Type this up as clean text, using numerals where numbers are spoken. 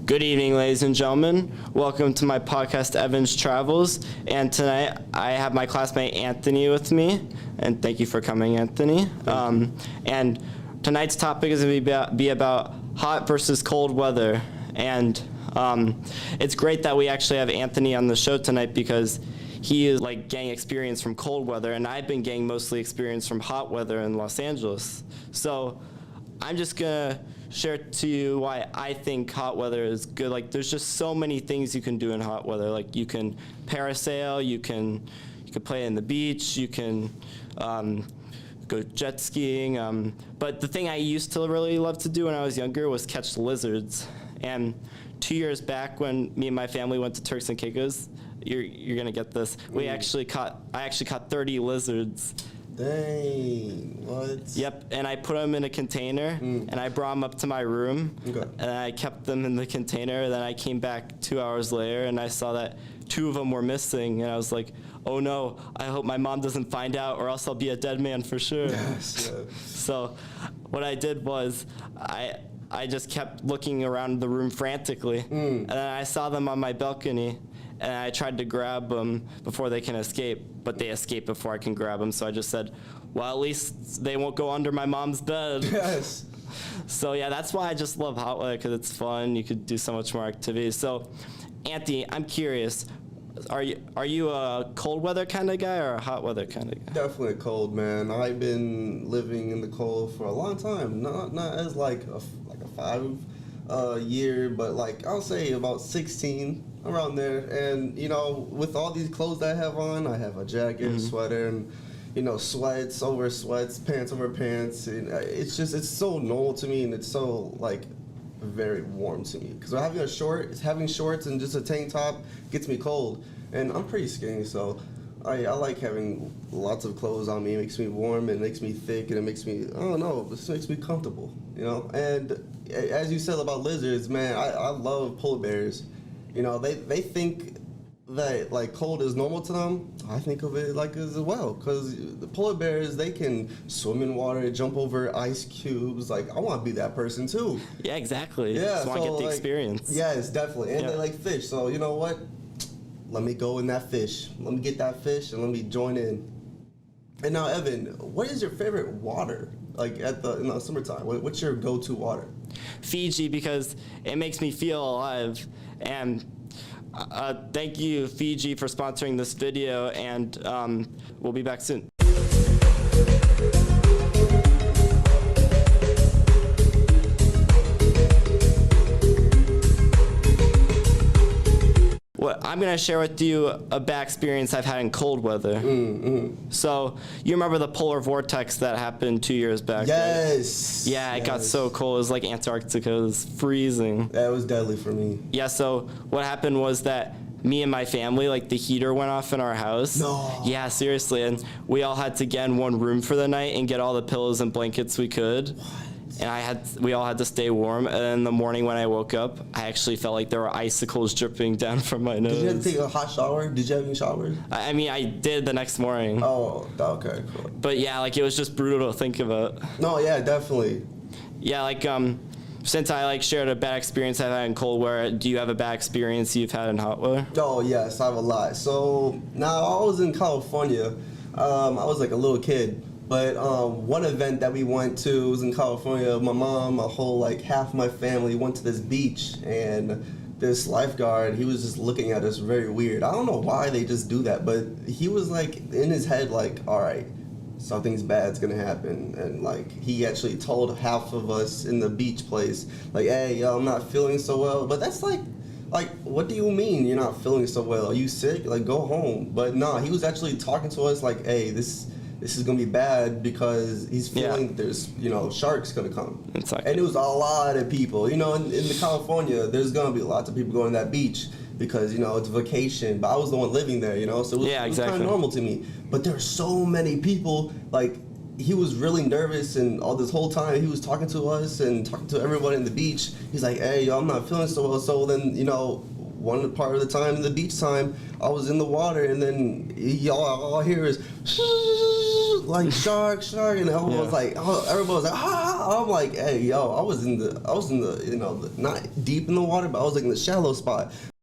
Good evening, ladies and gentlemen. Welcome to my podcast, Evan's Travels. And tonight I have my classmate Anthony with me. And thank you for coming, Anthony. And tonight's topic is going to be about hot versus cold weather. And it's great that we actually have Anthony on the show tonight because he is like getting experience from cold weather, and I've been getting mostly experience from hot weather in Los Angeles. So I'm just gonna share to you why I think hot weather is good. Like, there's just so many things you can do in hot weather. Like, you can parasail, you can play in the beach, you can go jet skiing. But the thing I used to really love to do when I was younger was catch lizards. And 2 years back, when me and my family went to Turks and Caicos, you're gonna get this. I actually caught 30 lizards. Dang, what? Yep, and I put them in a container, and I brought them up to my room, and I kept them in the container. Then I came back 2 hours later, and I saw that 2 of them were missing, and I was like, oh no, I hope my mom doesn't find out, or else I'll be a dead man for sure. Yes. So what I did was I just kept looking around the room frantically, and then I saw them on my balcony, and I tried to grab them before they can escape, but they escaped before I can grab them, so I just said, well, at least they won't go under my mom's bed. Yes. So yeah, that's why I just love hot weather, because it's fun. You could do so much more activities. So, Anthony, I'm curious, are you a cold weather kind of guy or a hot weather kind of guy? Definitely cold, man. I've been living in the cold for a long time. Not as like a 5 year, but like I'll say about 16, around there. And you know, with all these clothes that I have on, I have a jacket, sweater, and you know, sweats over sweats, pants over pants. And it's so normal to me, and it's so like very warm to me. Because having shorts and just a tank top gets me cold, and I'm pretty skinny, so I like having lots of clothes on me. It makes me warm, and it makes me thick, and it makes me, I don't know, this makes me comfortable, you know. And as you said about lizards, man, I love polar bears. You know, they think that like cold is normal to them. I think of it like as well, because the polar bears, they can swim in water, jump over ice cubes. Like, I want to be that person too. Yeah, exactly. Yeah, just want to get the experience. Yes, definitely. And they like fish, so you know what? Let me go in that fish. Let me get that fish and let me join in. And now, Evan, what is your favorite water? Like in the summertime, what's your go-to water? Fiji, because it makes me feel alive. And thank you, Fiji, for sponsoring this video, and we'll be back soon. I'm going to share with you a bad experience I've had in cold weather. So, you remember the polar vortex that happened 2 years back? Yes. Right? Yeah, it got so cold. It was like Antarctica. It was freezing. That was deadly for me. Yeah, so what happened was that me and my family, like, the heater went off in our house. No. Yeah, seriously. And we all had to get in one room for the night and get all the pillows and blankets we could. What? And we all had to stay warm. And in the morning when I woke up, I actually felt like there were icicles dripping down from my nose. Did you have to take a hot shower? Did you have any showers? I mean, I did the next morning. Oh, okay, cool. But yeah, like, it was just brutal to think about. No, yeah, definitely. Yeah, like, since I like shared a bad experience I've had in cold weather, do you have a bad experience you've had in hot weather? Oh, yes, I have a lot. So now I was in California. I was like a little kid. But one event that we went to was in California. My mom, half my family went to this beach, and this lifeguard, he was just looking at us very weird. I don't know why they just do that, but he was like in his head like, all right, something's bad's gonna happen. And like, he actually told half of us in the beach place, like, hey, yo, I'm not feeling so well. But that's like, what do you mean you're not feeling so well? Are you sick? Like, go home. But no, he was actually talking to us like, hey, this is gonna be bad, because he's feeling there's, you know, sharks gonna come. And it was a lot of people. You know, in the California, there's gonna be lots of people going to that beach because, you know, it's vacation. But I was the one living there, you know, so it was kind of normal to me. But there are so many people. Like, he was really nervous, and all this whole time he was talking to us and talking to everyone in the beach. He's like, hey, yo, I'm not feeling so well. So then, you know, one part of the time, in the beach time, I was in the water, and then all I hear is like shark, and everyone was Yeah. like, everybody was like, ah. I'm like, hey, yo, I was in the, not deep in the water, but I was like in the shallow spot.